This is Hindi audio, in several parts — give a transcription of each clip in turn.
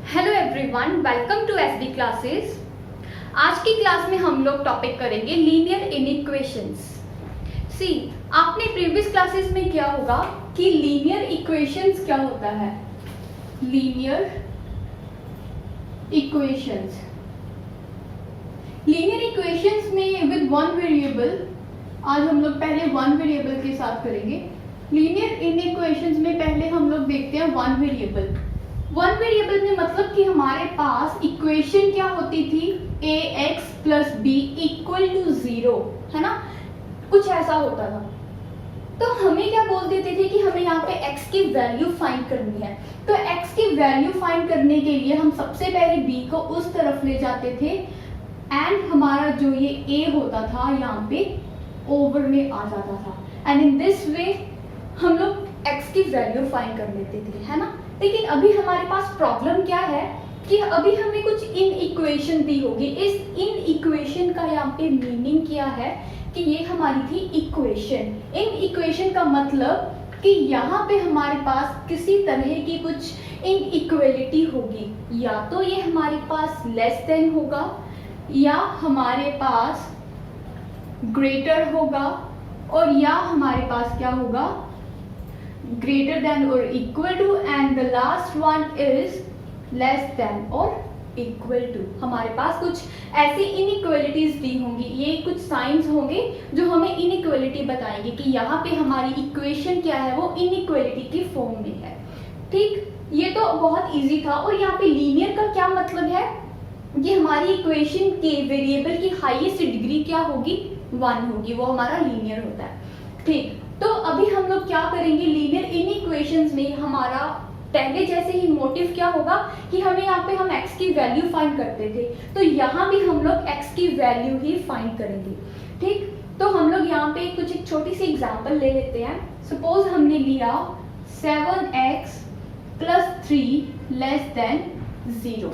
Hello everyone, welcome to SD classes. आज की क्लास में हम लोग टॉपिक करेंगे लीनियर इनइक्वेशंस। सी, आपने प्रीवियस क्लासेस में क्या होगा कि लीनियर इक्वेशंस क्या होता है। लीनियर इक्वेशंस में विद वन वेरिएबल, आज हम लोग पहले वन वेरिएबल के साथ करेंगे। लीनियर इनइक्वेशंस में पहले हम लोग देखते हैं वन वेरिएबल में मतलब कि हमारे पास इक्वेशन क्या होती थी, ax plus B equal to 0, है ना, कुछ ऐसा होता था। तो हमें क्या बोल देते थे कि हमें यहाँ पे x की वैल्यू फाइंड करनी है। तो x की वैल्यू फाइंड करने के लिए हम सबसे पहले b को उस तरफ ले जाते थे एंड हमारा जो ये a होता था यहाँ पे ओवर में आ जाता था एंड इन दिस वे हम लोग x की वैल्यू फाइंड कर लेते थे, है ना। लेकिन अभी हमारे पास प्रॉब्लम क्या है कि अभी हमें कुछ इन इक्वेशन दी होगी। इस इन इक्वेशन का यहाँ पे मीनिंग क्या है कि ये हमारी थी इक्वेशन। इन इक्वेशन का मतलब कि यहाँ पे हमारे पास किसी तरह की कुछ इन इक्वेलिटी होगी, या तो ये हमारे पास लेस देन होगा या हमारे पास ग्रेटर होगा और या हमारे पास क्या होगा greater than or equal to, and the last one is less than or equal to। हमारे पास कुछ ऐसी इनइक्वालिटीज दी होंगी, ये कुछ साइंस होंगे जो हमें इनइक्वालिटी बताएंगे कि यहाँ पे हमारी इक्वेशन क्या है, वो इनइक्वालिटी की फॉर्म में है। ठीक, ये तो बहुत इजी था। और यहाँ पे लीनियर का क्या मतलब है कि हमारी इक्वेशन के वेरिएबल की हाईएस्ट डिग्री क्या होगी, 1 होगी, वो हमारा लीनियर होता है। ठीक, तो अभी हम लोग क्या करेंगे, लीनियर इनइक्वेशंस में हमारा पहले जैसे ही मोटिव क्या होगा कि हमें यहाँ पे हम x की वैल्यू फाइंड करते थे, तो यहाँ भी हम लोग x की वैल्यू ही फाइंड करेंगे। ठीक, तो हम लोग यहाँ पे कुछ एक छोटी सी एग्जांपल ले लेते हैं। सपोज हमने लिया 7x plus 3 less than 0,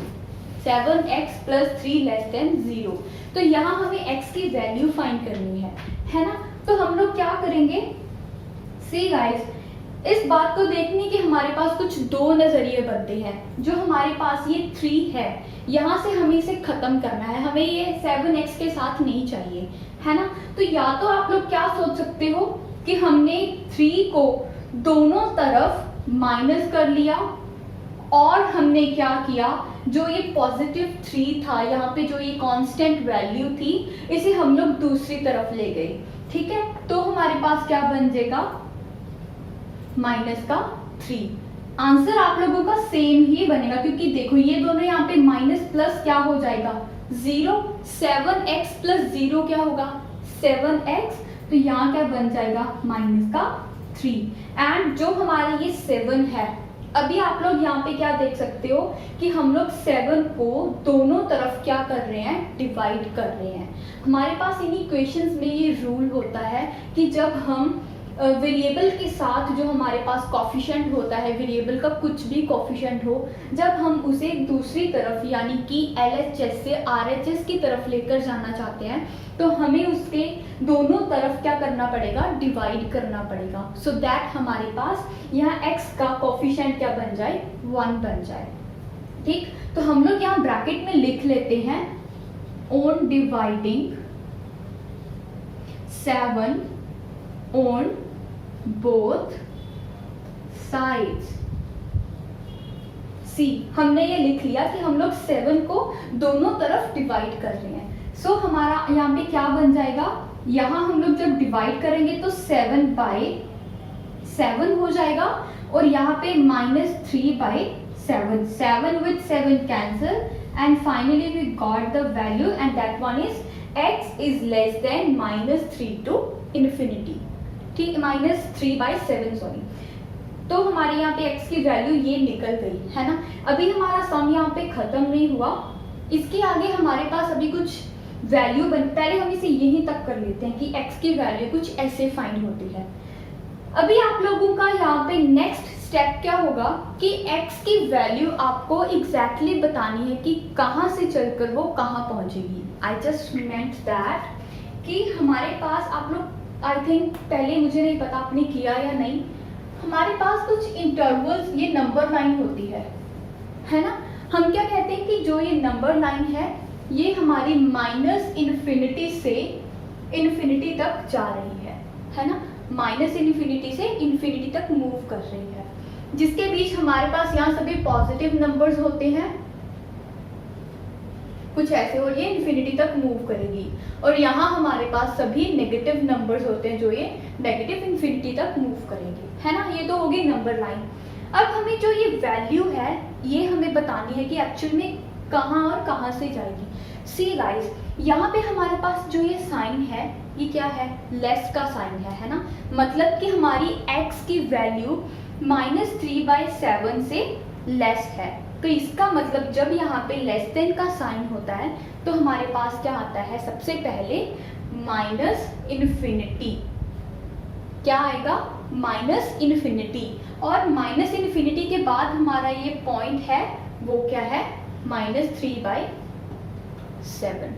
7x plus 3 less than 0। तो यहाँ हमें x की वैल्यू फाइंड करनी है ना। तो हम लोग क्या करेंगे, सी गाइस, इस बात को देखने के हमारे पास कुछ दो नजरिए बनते हैं। जो हमारे पास ये 3 है, यहाँ से हमें इसे खत्म करना है, हमें ये 7x के साथ नहीं चाहिए, है ना। तो या तो आप लोग क्या सोच सकते हो कि हमने 3 को दोनों तरफ माइनस कर लिया और हमने क्या किया, जो ये पॉजिटिव 3 था, यहाँ पे जो ये कांस्टेंट वैल्यू थी, इसे हम लोग दूसरी तरफ ले गए। ठीक है, तो हमारे पास क्या बन जाएगा, माइनस का 3। आंसर आप लोगों का सेम ही बनेगा क्योंकि देखो ये दोनों यहाँ पे माइनस प्लस क्या हो जाएगा, 0। 7x प्लस 0 क्या होगा, 7x। तो यहाँ क्या बन जाएगा, माइनस का 3। एंड जो हमारा ये 7 है, अभी आप लोग यहाँ पे क्या देख सकते हो कि हम लोग 7 को दोनों तरफ क्या कर रहे हैं, डिवाइड कर रहे हैं। हमारे पास इन इक्वेशंस में ये रूल होता है कि जब हम वेरिएबल के साथ जो हमारे पास कॉफिशिएंट होता है, वेरिएबल का कुछ भी कॉफिशिएंट हो, जब हम उसे दूसरी तरफ यानी कि LHS से RHS की तरफ लेकर जाना चाहते हैं, तो हमें उसके दोनों तरफ क्या करना पड़ेगा, डिवाइड करना पड़ेगा, सो दैट हमारे पास यहाँ x का कॉफिशिएंट क्या बन जाए, 1 बन जाए। ठीक, तो हम लोग यहाँ ब्रैकेट में लिख लेते हैं on dividing 7 on both sides। सी, हमने ये लिख लिया कि हम लोग 7 को दोनों तरफ डिवाइड कर रहे हैं। सो हमारा यहाँ पे क्या बन जाएगा, यहाँ हम लोग जब डिवाइड करेंगे तो 7/7 हो जाएगा और यहाँ पे -3/7, 7 with 7 cancel and finally we got the value and that one is x is less than -3 to infinity। ठीक, -3/7 सॉरी। तो हमारे यहाँ पे x की वैल्यू ये निकल गई, है ना। अभी हमारा सम यहाँ पे खत्म नहीं हुआ, इसके आगे हमारे पास अभी कुछ वैल्यू पहले हम इसे यहीं तक कर लेते हैं कि x की वैल्यू कुछ ऐसे फाइंड होती है। अभी आप लोगों का यहाँ पे नेक्स्ट स्टेप क्या होगा कि x की वैल्यू आपको एग्जैक्टली बतानी है कि कहाँ से चलकर वो कहाँ पहुँचेगी। आई जस्ट मेंट दैट कि हमारे पास आप लोग, आई थिंक पहले मुझे नहीं पता आपने किया या नहीं, हमारे पास कुछ इंटरवल्स, ये नंबर लाइन होती है ना। हम क्या कहते हैं कि जो ये नंबर लाइन है ये हमारी माइनस इन्फिनिटी से इन्फिनिटी तक जा रही है ना, माइनस इन्फिनिटी से इन्फिनिटी तक मूव कर रही है, जिसके बीच हमारे पास यहाँ सभी पॉजिटिव नंबर्स होते हैं, कुछ ऐसे और ये इन्फिनिटी तक मूव करेगी, और यहाँ हमारे पास सभी नेगेटिव नंबर्स होते हैं जो ये नेगेटिव इन्फिनिटी तक मूव करेंगे, है ना। ये तो होगी नंबर लाइन। अब हमें जो ये वैल्यू है ये हमें बतानी है कि एक्चुअल में कहाँ और कहाँ से जाएगी। सी गाइस, यहाँ पे हमारे पास जो ये साइन है ये क्या है, लेस का साइन है ना, मतलब कि हमारी x की वैल्यू -3/7 से लेस है। तो इसका मतलब जब यहाँ पे लेस देन का साइन होता है तो हमारे पास क्या आता है, सबसे पहले माइनस इन्फिनिटी, क्या आएगा, माइनस इन्फिनिटी, और माइनस इन्फिनिटी के बाद हमारा ये पॉइंट है वो क्या है, -3/7।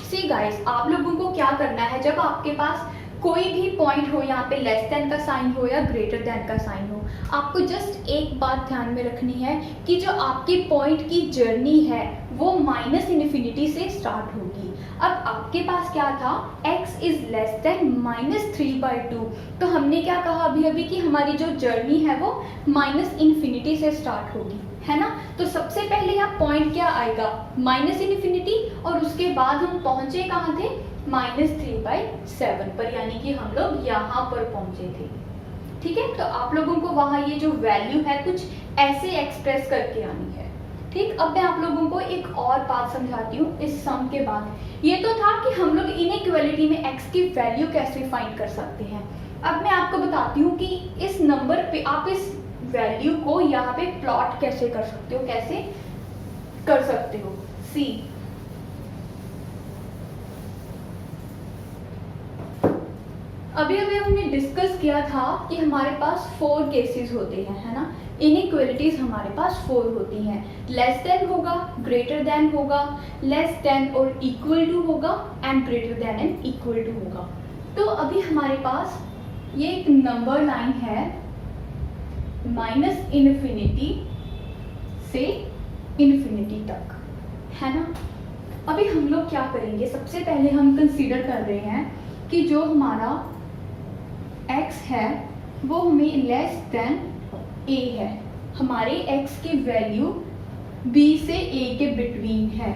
सी गाइस, आप लोगों को क्या करना है, जब आपके पास कोई भी पॉइंट हो, यहाँ पे लेस देन का साइन हो या ग्रेटर देन का साइन हो, आपको जस्ट एक बात ध्यान में रखनी है कि जो आपके पॉइंट की जर्नी है वो माइनस इन्फिनिटी से स्टार्ट होगी। अब आपके पास क्या था, x इज लेस देन -3/2, तो हमने क्या कहा अभी अभी कि हमारी जो जर्नी है वो माइनस इन्फिनिटी से स्टार्ट होगी, है ना। तो सबसे पहले यहाँ पॉइंट क्या आएगा, माइनस इन्फिनिटी, और उसके बाद हम पहुंचे कहाँ थे, -3/7 पर, यानी कि हम लोग यहाँ पर पहुंचे थे, ठीक है। तो आप लोगों को वहाँ ये जो वैल्यू है कुछ ऐसे एक्सप्रेस करके आनी है, ठीक। अब मैं आप लोगों को एक और बात समझाती हूँ इस सम के बाद। ये तो था कि हम लोग इनइक्वालिटी में x की वैल्यू कैसे फाइंड कर सकते हैं। अब मैं आपको बताती हूँ कि इस नंबर पे आप इस वैल्यू को यहाँ पे प्लॉट कैसे कर सकते हो, कैसे कर सकते हो। सी, अभी अभी हमने डिस्कस किया था कि हमारे पास 4 केसेस होते हैं, है ना। इनइक्वालिटीज हमारे पास 4 होती हैं, लेस देन होगा, ग्रेटर देन होगा, लेस देन और इक्वल टू होगा, and greater than and equal to होगा। तो अभी हमारे पास ये एक नंबर लाइन है माइनस इन्फिनिटी से इन्फिनिटी तक, है ना। अभी हम लोग क्या करेंगे, सबसे पहले हम कंसीडर कर रहे हैं कि जो हमारा x है वो हमें लेस देन a है, हमारे x की वैल्यू b से a के बिटवीन है,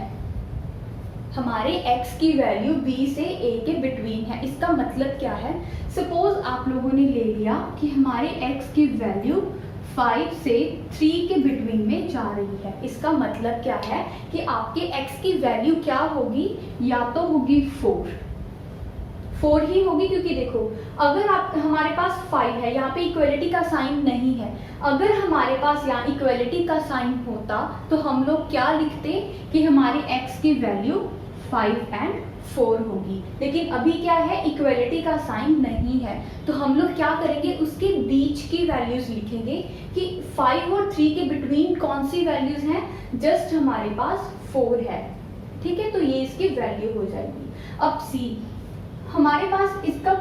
हमारे x की वैल्यू b से a के बिटवीन है। इसका मतलब क्या है, सपोज आप लोगों ने ले लिया कि हमारे x की वैल्यू 5 से 3 के बिटवीन में जा रही है। इसका मतलब क्या है कि आपके x की वैल्यू क्या होगी, या तो होगी 4 ही होगी, क्योंकि देखो अगर आप हमारे पास 5 है, यहाँ पे इक्वलिटी का साइन नहीं है, अगर हमारे पास यहाँ इक्वलिटी का साइन होता तो हम लोग क्या लिखते कि हमारी x की वैल्यू 5 एंड 4 होगी, लेकिन अभी क्या है, इक्वलिटी का साइन नहीं है, तो हम लोग क्या करेंगे, उसके बीच की वैल्यूज लिखेंगे कि 5 और 3 के बिटवीन कौन सी वैल्यूज हैं, जस्ट हमारे पास 4 है, ठीक है। तो ये इसकी वैल्यू हो जाएगी। अब सी, हमारे पास इसका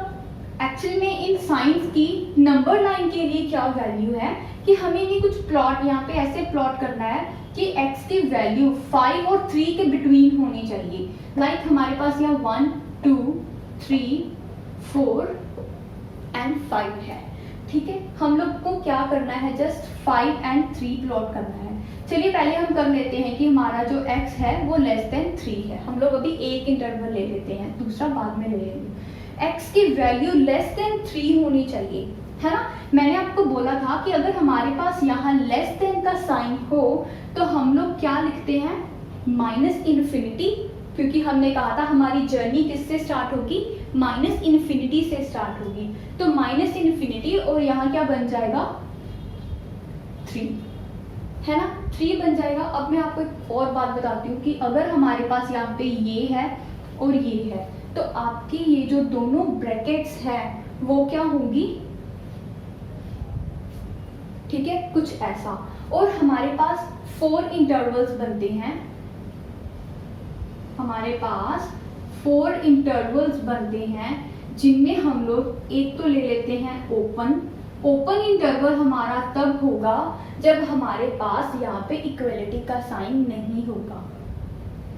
एक्चुअल में इन साइंस की नंबर लाइन के लिए क्या वैल्यू है कि हमें ये कुछ प्लॉट यहाँ पे ऐसे प्लॉट करना है कि x की वैल्यू 5 और 3 के बिटवीन होनी चाहिए। लाइक हमारे पास यहाँ 1 2 3 4 एंड 5 है, ठीक है। हम लोग को क्या करना है, जस्ट 5 एंड 3 प्लॉट करना है। चलिए पहले हम कर लेते हैं कि हमारा जो x है वो लेस देन 3 है, हम लोग अभी एक इंटरवल ले लेते हैं, दूसरा बाद में ले लेंगे। x की वैल्यू लेस देन 3 होनी चाहिए, है ना। मैंने आपको बोला था कि अगर हमारे पास यहाँ लेस देन का साइन हो तो हम लोग क्या लिखते हैं, माइनस इन्फिनिटी, क्योंकि हमने कहा था हमारी जर्नी किससे स्टार्ट होगी, माइनस इन्फिनिटी से स्टार्ट होगी। तो माइनस इन्फिनिटी और यहाँ क्या बन जाएगा, 3, है ना, 3 बन जाएगा। अब मैं आपको एक और बात बताती हूँ कि अगर हमारे पास यहाँ पे ये है और ये है, तो आपकी ये जो दोनों ब्रैकेट्स है वो क्या होंगी, ठीक है, कुछ ऐसा। और हमारे पास 4 इंटरवल्स बनते हैं, हमारे पास 4 इंटरवल्स बनते हैं जिनमें हम लोग एक तो ले लेते हैं ओपन, ओपन इंटरवल हमारा तब होगा जब हमारे पास यहाँ पे इक्वलिटी का साइन नहीं होगा।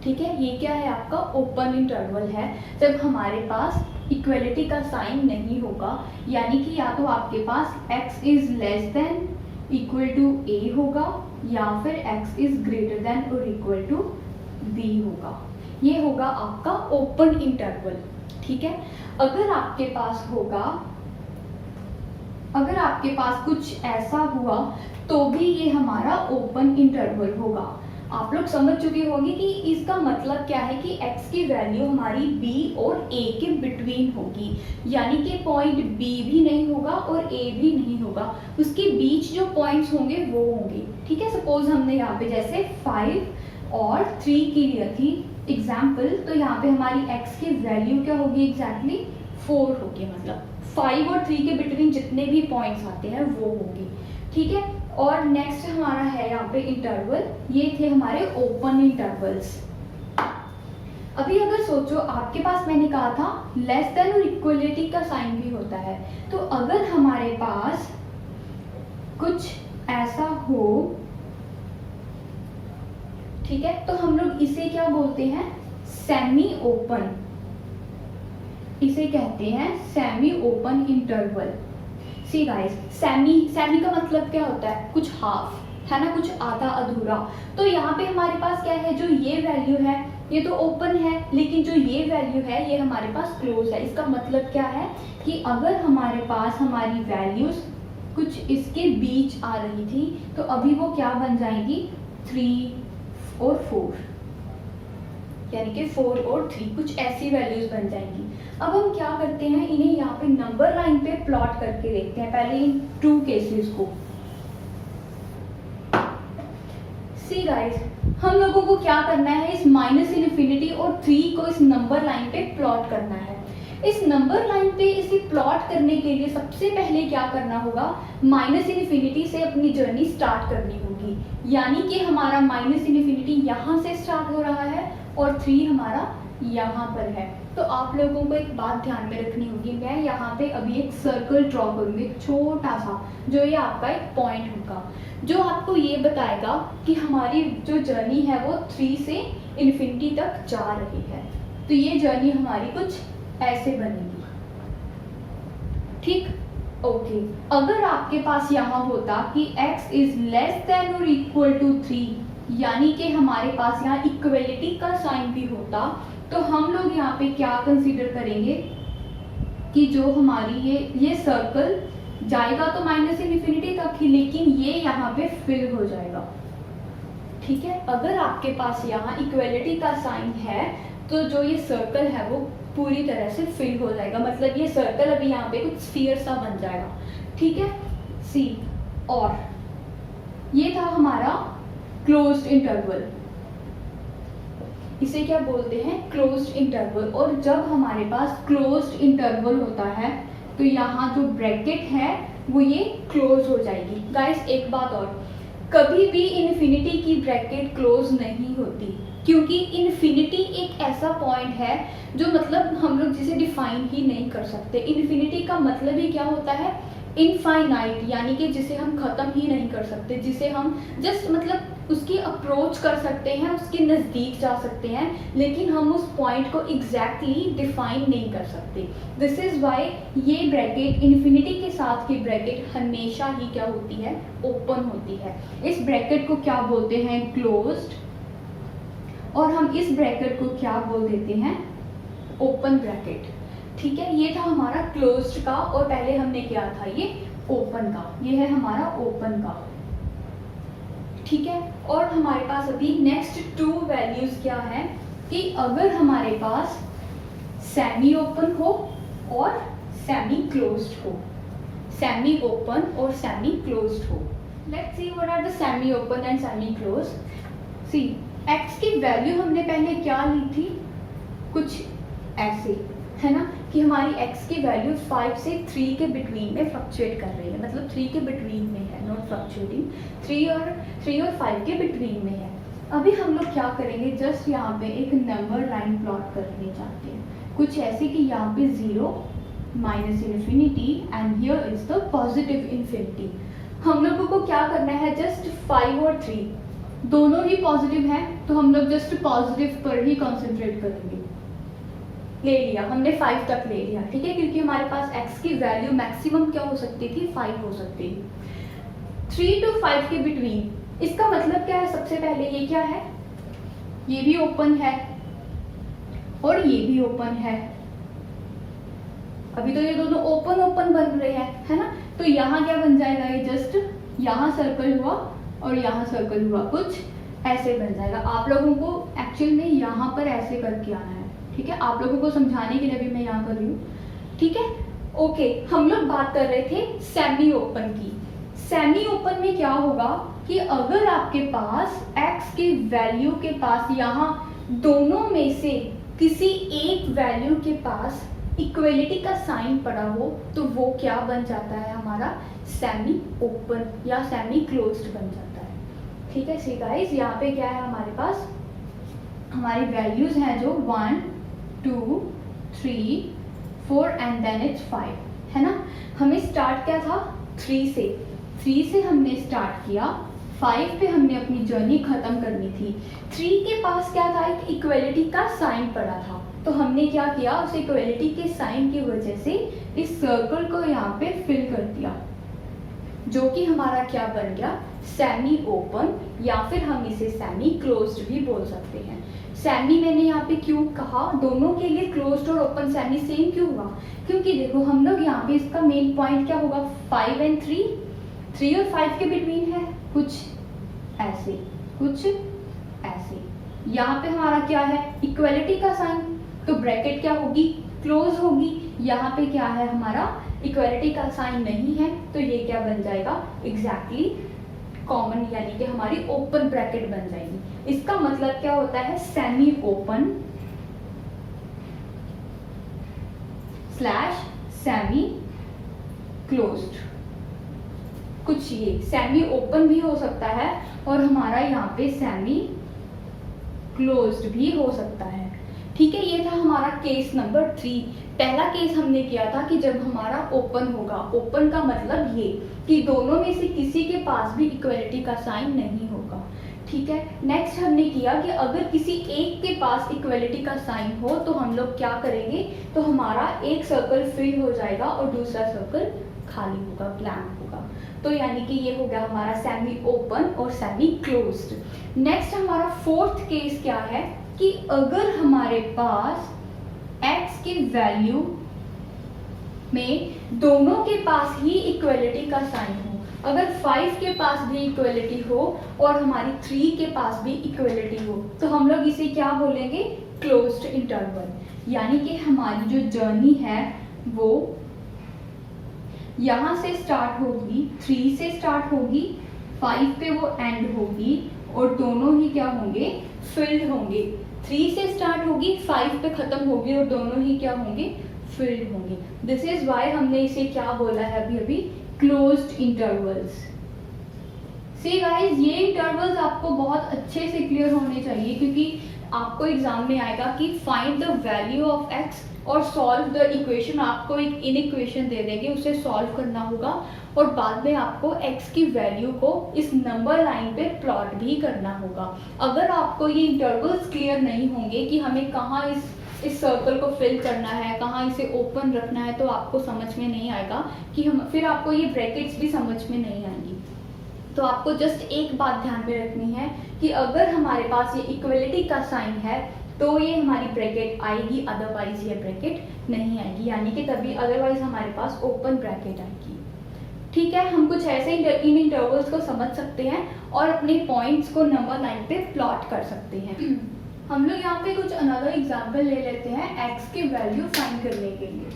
ठीक है, ये क्या है आपका ओपन इंटरवल है जब हमारे पास इक्वलिटी का साइन नहीं होगा, यानी कि या तो आपके पास x is less than equal to a होगा या फिर x इज ग्रेटर देन और इक्वल टू b होगा। ये होगा आपका ओपन इंटरवल। ठीक है, अगर आपके पास कुछ ऐसा हुआ तो भी ये हमारा ओपन इंटरवल होगा। आप लोग समझ चुके होंगे कि इसका मतलब क्या है कि x की वैल्यू हमारी b और a के बिटवीन होगी, यानी कि पॉइंट b भी नहीं होगा और a भी नहीं होगा, उसके बीच जो पॉइंट्स होंगे वो होंगे। ठीक है, सपोज हमने यहाँ पे जैसे 5 और 3 की लिया थी एग्जाम्पल, तो यहाँ पे हमारी x की वैल्यू क्या होगी एग्जैक्टली 4 होगी, मतलब 5 और 3 के बिटवीन जितने भी पॉइंट्स आते हैं वो होंगे। ठीक है, और नेक्स्ट हमारा है यहाँ पे इंटरवल, ये थे हमारे ओपन इंटरवल्स। अभी अगर सोचो आपके पास मैंने कहा था लेस देन और इक्वलिटी का साइन भी होता है, तो अगर हमारे पास कुछ ऐसा हो, ठीक है, तो हम लोग इसे क्या बोलते हैं सेमी ओपन, इसे कहते हैं semi open interval. See guys, semi का मतलब क्या होता है, कुछ हाफ है ना, कुछ आधा अधूरा। तो यहाँ पे हमारे पास क्या है, जो ये वैल्यू है ये तो ओपन है, लेकिन जो ये वैल्यू है ये हमारे पास क्लोज है। इसका मतलब क्या है कि अगर हमारे पास हमारी वैल्यूज कुछ इसके बीच आ रही थी तो अभी वो क्या बन जाएंगी 3 और 4, यानी कि 4 और 3 कुछ ऐसी वैल्यूज बन जाएंगी। अब हम क्या करते हैं, इन्हें यहाँ पे नंबर लाइन पे प्लॉट करके देखते हैं पहले इन 2 केसेस को। सी गाइस, हम लोगों को क्या करना है, इस माइनस इनफिनिटी और 3 को इस नंबर लाइन पे प्लॉट करना है। इस नंबर लाइन पे इसे प्लॉट करने के लिए सबसे पहले क्या करना होगा, माइनस इनफिनिटी से अपनी जर्नी स्टार्ट करनी होगी, यानी कि हमारा माइनस इनफिनिटी यहाँ से स्टार्ट हो रहा है और 3 हमारा यहाँ पर है। तो आप लोगों को एक बात ध्यान में रखनी होगी, मैं यहाँ पे अभी एक सर्कल ड्रॉ करूँगी, एक छोटा सा, जो ये आपका एक पॉइंट होगा जो आपको ये बताएगा कि हमारी जो जर्नी है वो 3 से इन्फिनिटी तक जा रही है। तो ये जर्नी हमारी कुछ ऐसे बनेगी। ठीक, ओके। अगर आपके पास यहाँ होता कि x इज लेस देन और इक्वल टू 3, यानी कि हमारे पास यहाँ इक्वलिटी का साइन भी होता, तो हम लोग यहाँ पे क्या कंसीडर करेंगे कि जो हमारी ये सर्कल जाएगा तो माइनस इनफिनिटी तक ही, लेकिन ये यहाँ पे फिल हो जाएगा। ठीक है, अगर आपके पास यहाँ इक्वलिटी का साइन है तो जो ये सर्कल है वो पूरी तरह से फिल हो जाएगा, मतलब ये सर्कल अभी यहाँ पे कुछ स्फीयर सा बन जाएगा। ठीक है, सी, और ये था हमारा क्लोज्ड इंटरवल, इसे क्या बोलते हैं क्लोज्ड इंटरवल। और जब हमारे पास क्लोज्ड इंटरवल होता है तो यहाँ जो ब्रैकेट है वो ये क्लोज हो जाएगी। गाइस एक बात और, कभी भी इन्फिनिटी की ब्रैकेट क्लोज नहीं होती, क्योंकि इन्फिनिटी एक ऐसा पॉइंट है जो मतलब हम लोग जिसे डिफाइन ही नहीं कर सकते। इन्फिनिटी का मतलब ही क्या होता है, इनफाइनाइट, यानी कि जिसे हम ख़त्म ही नहीं कर सकते, जिसे हम जस्ट मतलब उसकी अप्रोच कर सकते हैं, उसके नज़दीक जा सकते हैं, लेकिन हम उस पॉइंट को एग्जैक्टली डिफाइन नहीं कर सकते। दिस इज़ वाई ये ब्रैकेट, इन्फिनिटी के साथ की ब्रैकेट हमेशा ही क्या होती है, ओपन होती है। इस ब्रैकेट को क्या बोलते हैं, क्लोज्ड, और हम इस ब्रैकेट को क्या बोल देते हैं, ओपन ब्रैकेट। ठीक है, ये था हमारा क्लोज्ड का, और पहले हमने किया था ये ओपन का, ये है हमारा ओपन का। ठीक है, और हमारे पास अभी नेक्स्ट 2 वैल्यूज क्या है कि अगर हमारे पास सेमी ओपन हो और सेमी क्लोज्ड हो, सेमी ओपन और सेमी क्लोज्ड हो। Let's see what are the semi open and semi closed. See, x की वैल्यू हमने पहले क्या ली थी, कुछ ऐसे है ना, कि हमारी x की वैल्यू 5 से 3 के बिटवीन में फ्लक्चुएट कर रही है, मतलब 3 के बिटवीन में है, नॉट फ्लक्चुएटिंग, 3 और 5 के बिटवीन में है। अभी हम लोग क्या करेंगे, जस्ट यहाँ पे एक नंबर लाइन प्लॉट करने चाहते हैं, कुछ ऐसे कि यहाँ पे 0 minus infinity and here is the positive infinity. हम लोगों को क्या करना है, जस्ट 5 और 3 दोनों ही पॉजिटिव हैं, तो हम लोग जस्ट पॉजिटिव पर ही कॉन्सेंट्रेट करेंगे। ले लिया हमने 5 तक ले लिया, ठीक है, क्योंकि हमारे पास x की वैल्यू मैक्सिमम क्या हो सकती थी, 5 हो सकती थी। 3 to 5 के बिटवीन, इसका मतलब क्या है, सबसे पहले ये क्या है, ये भी ओपन है और ये भी ओपन है। अभी तो ये दोनों ओपन ओपन बन रहे हैं, है ना, तो यहाँ क्या बन जाएगा, ये जस्ट यहाँ सर्कल हुआ और यहाँ सर्कल हुआ, कुछ ऐसे बन जाएगा। आप लोगों को एक्चुअल में यहाँ पर ऐसे करके आना है, ठीक है, आप लोगों को समझाने के लिए भी मैं यहाँ कर रही हूँ, ठीक है। ओके, हम लोग बात कर रहे थे सेमी ओपन की। सेमी ओपन में क्या होगा कि अगर आपके पास x की वैल्यू के पास यहाँ दोनों में से किसी एक वैल्यू के पास इक्वलिटी का साइन पड़ा हो, तो वो क्या बन जाता है, हमारा सेमी ओपन या सेमी क्लोज्ड बन जाता है, ठीक है। सी गाइस, यहाँ पे क्या है, हमारे पास हमारी वैल्यूज हैं जो 1 2 3 4 एंड देन इट्स 5, है ना। हमें स्टार्ट क्या था, 3 से हमने स्टार्ट किया, 5 पे हमने अपनी जर्नी खत्म करनी थी। 3 के पास क्या था, एक इक्वलिटी का साइन पड़ा था, तो हमने क्या किया, उस इक्वलिटी के साइन की वजह से इस सर्कल को यहाँ पे फिल कर दिया, जो कि हमारा क्या बन गया, सेमी ओपन, या फिर हम इसे सेमी क्लोज्ड भी बोल सकते हैं। सेमी मैंने यहाँ पे क्यों कहा, दोनों के लिए क्लोज्ड और ओपन सेमी सेम क्यों हुआ, क्योंकि देखो हम लोग यहाँ पे इसका मेन पॉइंट क्या होगा, 5 और 3 और 5 के बिटवीन है, कुछ ऐसे कुछ ऐसे। यहाँ पे हमारा क्या है, इक्वलिटी का साइन, तो ब्रैकेट क्या होगी, क्लोज होगी। यहाँ पे क्या है, हमारा इक्वलिटी का साइन नहीं है, तो ये क्या बन जाएगा, एग्जैक्टली कॉमन, यानी कि हमारी ओपन ब्रैकेट बन जाएगी। इसका मतलब क्या होता है, semi open slash semi closed. कुछ ये सेमी ओपन भी हो सकता है और हमारा यहाँ पे सेमी क्लोज्ड भी हो सकता है, ठीक है। ये था हमारा केस नंबर 3। पहला केस हमने किया था कि जब हमारा ओपन होगा, ओपन का मतलब ये कि दोनों में से किसी के पास भी इक्वलिटी का साइन नहीं होगा, ठीक है। नेक्स्ट हमने किया कि अगर किसी एक के पास इक्वलिटी का साइन हो तो हम लोग क्या करेंगे, तो हमारा एक सर्कल फिल हो जाएगा और दूसरा सर्कल खाली होगा, ब्लैंक होगा। तो यानी कि ये हो गया हमारा सेमी ओपन और सेमी क्लोज्ड। नेक्स्ट हमारा फोर्थ केस क्या है कि अगर हमारे पास x की वैल्यू में दोनों के पास ही इक्वलिटी का साइन हो, अगर 5 के पास भी इक्वलिटी हो और हमारी 3 के पास भी इक्वलिटी हो, तो हम लोग इसे क्या बोलेंगे, क्लोज्ड इंटरवल। यानी कि हमारी जो जर्नी है वो यहाँ से स्टार्ट होगी, 3 से स्टार्ट होगी, 5 पे वो एंड होगी और दोनों ही क्या होंगे, फिल्ड होंगे। 3 से स्टार्ट होगी, 5 पे खत्म होगी और दोनों ही क्या होंगे, फिल्ड होंगे। दिस इज वाई हमने इसे क्या बोला है अभी क्लोज्ड इंटरवल्स। सी गाइस, ये इंटरवल्स आपको बहुत अच्छे से क्लियर होने चाहिए, क्योंकि आपको एग्जाम में आएगा कि find the value of x और सॉल्व द इक्वेशन। आपको एक इन इक्वेशन दे देंगे, उसे सॉल्व करना होगा और बाद में आपको x की वैल्यू को इस नंबर लाइन पे प्लॉट भी करना होगा। अगर आपको ये इंटरवल्स क्लियर नहीं होंगे कि हमें कहाँ इस सर्कल को फिल करना है, कहाँ इसे ओपन रखना है, तो आपको समझ में नहीं आएगा कि हम, फिर आपको ये ब्रैकेट्स भी समझ में नहीं आएंगी। तो आपको जस्ट एक बात ध्यान में रखनी है कि अगर हमारे पास ये इक्वलिटी का साइन है तो ये हमारी ब्रैकेट आएगी, अदरवाइज ये ब्रैकेट नहीं आएगी, यानी कि तभी अदरवाइज हमारे पास ओपन ब्रैकेट आएगी, ठीक है। हम कुछ ऐसे इन इंटरवल्स को समझ सकते हैं और अपने पॉइंट्स को नंबर लाइन पे प्लॉट कर सकते हैं। हम लोग यहाँ पे कुछ अनदर एग्जाम्पल ले लेते हैं x की वैल्यू फाइंड करने के लिए,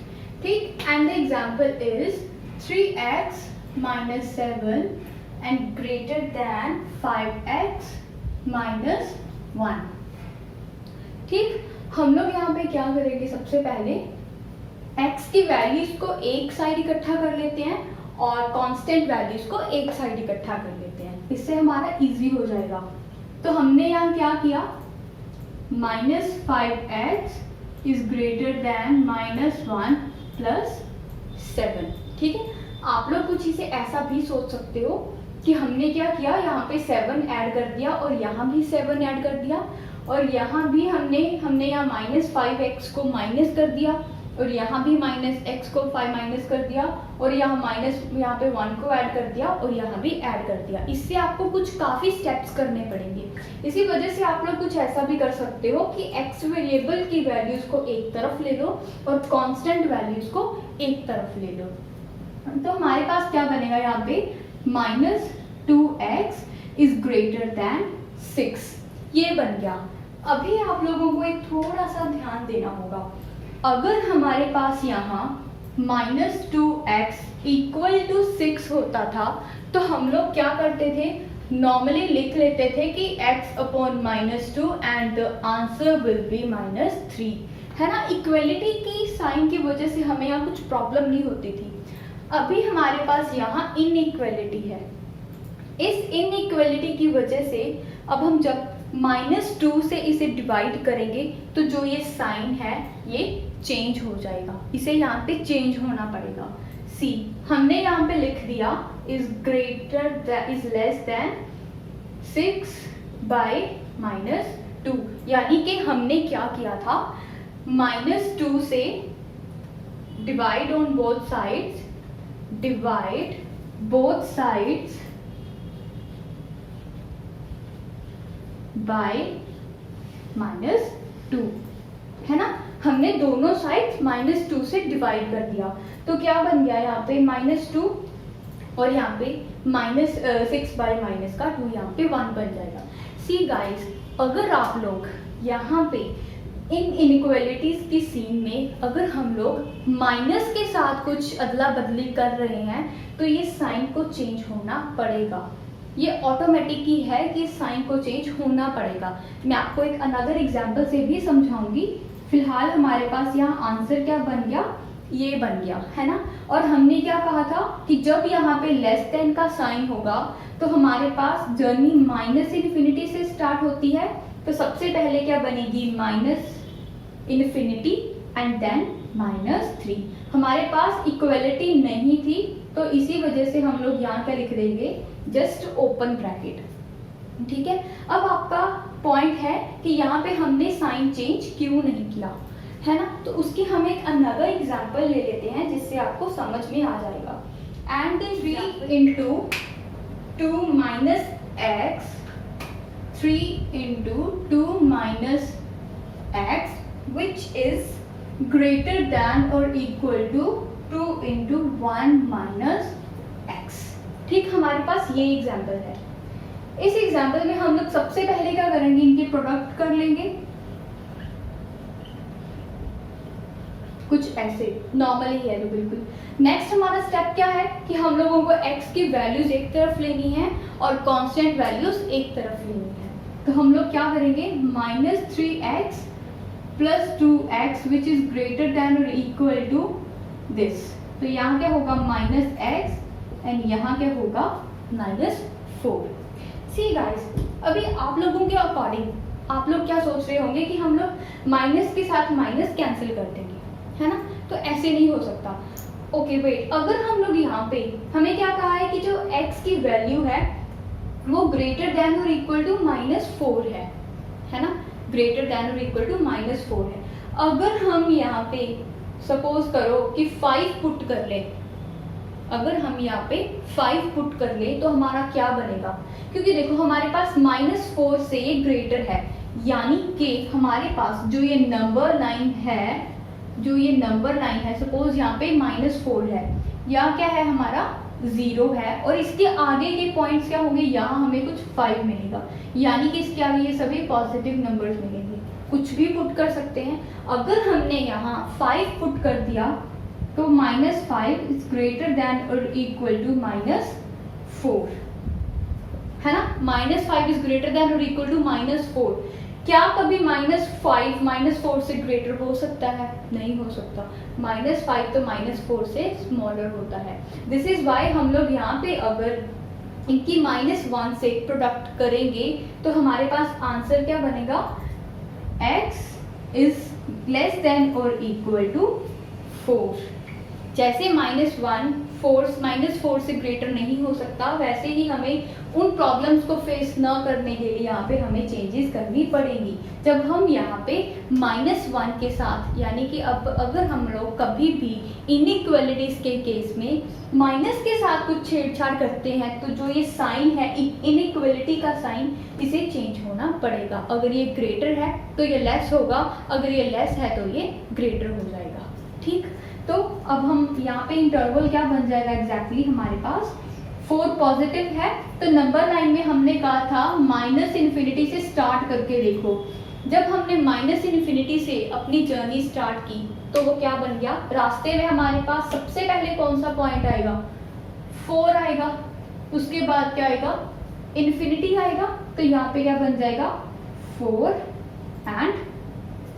ठीक। And the example is 3x - 7 and greater than 5x - 1, ठीक। हम लोग यहाँ पे क्या करेंगे, सबसे पहले x की वैल्यूज को एक साइड इकट्ठा कर लेते हैं और कांस्टेंट वैल्यूज को एक साइड इकट्ठा कर लेते हैं, इससे हमारा इजी हो जाएगा। तो हमने यहाँ क्या किया, -5x is greater than -1 plus 7। ठीक है, आप लोग कुछ इसे ऐसा भी सोच सकते हो कि हमने क्या किया, यहाँ पे 7 ऐड कर दिया और यहाँ भी 7 ऐड कर दिया और यहाँ भी हमने यहाँ -5x को माइनस कर दिया और यहाँ भी -x को 5 माइनस कर दिया और यहाँ पे 1 को ऐड कर दिया और यहाँ भी ऐड कर दिया। इससे आपको कुछ काफ़ी स्टेप्स करने पड़ेंगे। इसी वजह से आप लोग कुछ ऐसा भी कर सकते हो कि x वेरिएबल की वैल्यूज़ को एक तरफ ले लो और कांस्टेंट वैल्यूज़ को एक तरफ ले लो। तो हमारे पास क्या बनेगा यहाँ पे, -2x इज ग्रेटर देन 6, ये बन गया। अभी आप लोगों को एक थोड़ा सा ध्यान देना होगा। अगर हमारे पास यहाँ -2x इक्वल टू 6 होता था तो हम लोग क्या करते थे, नॉर्मली लिख लेते थे कि x upon -2 and the answer will be -3, है ना। इक्वलिटी की साइन की वजह से हमें यहाँ कुछ प्रॉब्लम नहीं होती थी। अभी हमारे पास यहाँ इनइक्वलिटी है। इस इनइक्वलिटी की वजह से अब हम जब -2 से इसे डिवाइड करेंगे तो जो ये साइन है ये चेंज हो जाएगा, इसे यहाँ पे चेंज होना पड़ेगा। सी हमने यहाँ पे लिख दिया इज लेस देन 6/-2, यानी कि हमने क्या किया था, -2 से divide on both sides, divide both sides by -2, है ना। हमने दोनों साइड्स -2 से डिवाइड कर दिया तो क्या बन गया यहाँ पे -2 और यहाँ पे -6/-2, यहाँ पे 1 बन जाएगा। सी गाइस, अगर आप लोग यहाँ पे इन इनइक्वालिटीज की सीन में अगर हम लोग माइनस के साथ कुछ अदला बदली कर रहे हैं तो ये साइन को चेंज होना पड़ेगा। ये ऑटोमेटिक ही है कि साइन को चेंज होना पड़ेगा। मैं आपको एक अनदर एग्जांपल से भी समझाऊंगी। फिलहाल हमारे पास यहाँ आंसर क्या बन गया, ये बन गया, है ना। और हमने क्या कहा था कि जब यहाँ पे लेस देन का साइन होगा तो हमारे पास जर्नी -∞ से स्टार्ट होती है। तो सबसे पहले क्या बनेगी, -∞ एंड देन -3। हमारे पास इक्वलिटी नहीं थी तो इसी वजह से हम लोग यहाँ क्या लिख देंगे, जस्ट ओपन ब्रैकेट। ठीक है, अब आपका पॉइंट है कि यहाँ पे हमने साइन चेंज क्यों नहीं किया, है ना। तो उसकी हम एक अनदर एग्जांपल ले लेते हैं जिससे आपको समझ में आ जाएगा। And 3 × 2 - x, 3 × 2 - x which is greater than or equal to 2 × 1 - x। ठीक, हमारे पास ये एग्जांपल है। इस एग्जांपल में हम लोग सबसे पहले क्या करेंगे, इनके प्रोडक्ट कर लेंगे कुछ ऐसे, नॉर्मली है तो बिल्कुल। नेक्स्ट हमारा स्टेप क्या है कि हम लोगों को x की वैल्यूज एक तरफ लेनी है और कांस्टेंट वैल्यूज एक तरफ लेनी है। तो हम लोग क्या करेंगे, -3x + 2x which is greater than और इक्वल टू दिस। तो यहाँ क्या होगा, -x एंड यहाँ क्या होगा, -4। सी गाइस, अभी आप लोगों के अकॉर्डिंग आप लोग क्या सोच रहे होंगे कि हम लोग माइनस के साथ माइनस कैंसिल कर देंगे, है ना। तो ऐसे नहीं हो सकता। ओके वेट, अगर हम लोग यहाँ पे हमें क्या कहा है कि जो x की वैल्यू है वो ग्रेटर देन और इक्वल टू -4 है ना, ग्रेटर देन और इक्वल टू -4 है। अगर हम यहाँ पे सपोज करो कि 5 पुट कर ले, अगर हम यहाँ पे 5 पुट कर ले तो हमारा क्या बनेगा, क्योंकि देखो हमारे पास -4 से ये ग्रेटर है, यानी कि हमारे पास जो ये नंबर लाइन है, सपोज यहाँ पे -4 है, यहाँ क्या है हमारा 0 है और इसके आगे के पॉइंट्स क्या होंगे, यहाँ हमें कुछ 5 मिलेगा, यानी कि इसके आगे ये सभी पॉजिटिव नंबर्स मिलेंगे। कुछ भी पुट कर सकते हैं। अगर हमने यहाँ 5 पुट कर दिया तो -5 इज ग्रेटर देन और इक्वल टू -4, है ना। -5 इज ग्रेटर देन और इक्वल टू -4। क्या कभी -5 -4 से ग्रेटर हो सकता है? नहीं हो सकता। -5 तो -4 से स्मॉलर होता है। दिस इज वाई हम लोग यहाँ पे अगर इनकी -1 से प्रोडक्ट करेंगे तो हमारे पास आंसर क्या बनेगा, x इज लेस देन और इक्वल टू 4, जैसे -4 से ग्रेटर नहीं हो सकता, वैसे ही हमें उन प्रॉब्लम्स को फेस न करने के लिए यहाँ पे हमें चेंजेस करनी पड़ेंगी। जब हम यहाँ पे -1 के साथ, यानी कि अब अगर हम लोग कभी भी इनइक्वालिटीज के केस में माइनस के साथ कुछ छेड़छाड़ करते हैं, तो जो ये साइन है इनइक्वालिटी का साइन, इसे चेंज होना पड़ेगा। अगर ये ग्रेटर है तो ये लेस होगा, अगर ये लेस है तो ये ग्रेटर हो जाएगा। ठीक, तो अब हम यहाँ पे इंटरवल क्या बन जाएगा एग्जैक्टली हमारे पास 4 पॉजिटिव है, तो नंबर लाइन में हमने कहा था -∞ से स्टार्ट करके देखो। जब हमने -∞ से अपनी जर्नी स्टार्ट की तो वो क्या बन गया, रास्ते में हमारे पास सबसे पहले कौन सा पॉइंट आएगा, 4 आएगा, उसके बाद क्या आएगा, इन्फिनिटी आएगा। तो यहाँ पे क्या बन जाएगा, 4 एंड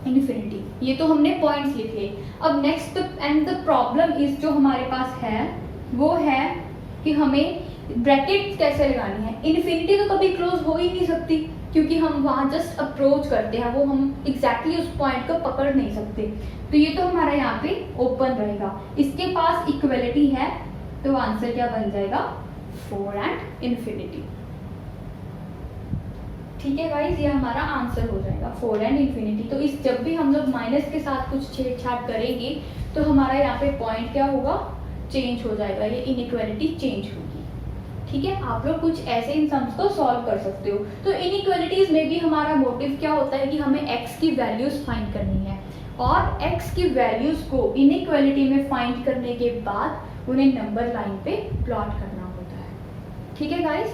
इन्फिनिटी। ये तो हमने पॉइंट्स लिखे। अब next and the problem is जो हमारे पास है वो है कि हमें ब्रैकेट कैसे लगानी है। इन्फिनिटी तो कभी क्लोज हो ही नहीं सकती, क्योंकि हम वहाँ जस्ट अप्रोच करते हैं, वो हम एग्जैक्टली उस पॉइंट को पकड़ नहीं सकते। तो ये तो हमारा यहाँ पे ओपन रहेगा, इसके पास इक्वलिटी है, तो आंसर क्या बन जाएगा, 4 एंड इन्फिनिटी। ठीक है गाइज, ये हमारा आंसर हो जाएगा 4 एंड इन्फिनिटी। तो इस जब भी हम लोग माइनस के साथ कुछ छेड़छाड़ करेंगे तो हमारा यहाँ पे पॉइंट क्या होगा, चेंज हो जाएगा, ये इनइक्वालिटी चेंज होगी। ठीक है, आप लोग कुछ ऐसे इन सम्स को सॉल्व कर सकते हो। तो इनइक्वालिटीज में भी हमारा मोटिव क्या होता है कि हमें x की वैल्यूज फाइंड करनी है, और x की वैल्यूज को इनइक्वालिटी में फाइंड करने के बाद उन्हें नंबर लाइन पे प्लॉट करना होता है। ठीक है गाइज,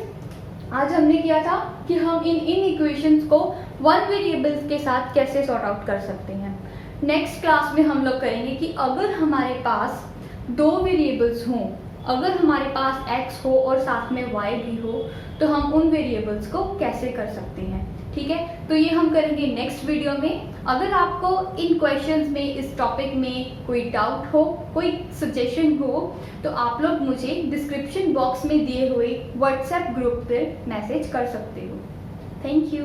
आज हमने किया था कि हम इन इक्वेशंस को 1 वेरिएबल्स के साथ कैसे सॉर्ट आउट कर सकते हैं। नेक्स्ट क्लास में हम लोग करेंगे कि अगर हमारे पास 2 वेरिएबल्स हों, अगर हमारे पास x हो और साथ में y भी हो, तो हम उन वेरिएबल्स को कैसे कर सकते हैं। ठीक है, तो ये हम करेंगे नेक्स्ट वीडियो में। अगर आपको इन क्वेश्चंस में, इस टॉपिक में कोई डाउट हो, कोई सजेशन हो, तो आप लोग मुझे डिस्क्रिप्शन बॉक्स में दिए हुए व्हाट्सएप ग्रुप पे मैसेज कर सकते हो। Thank you.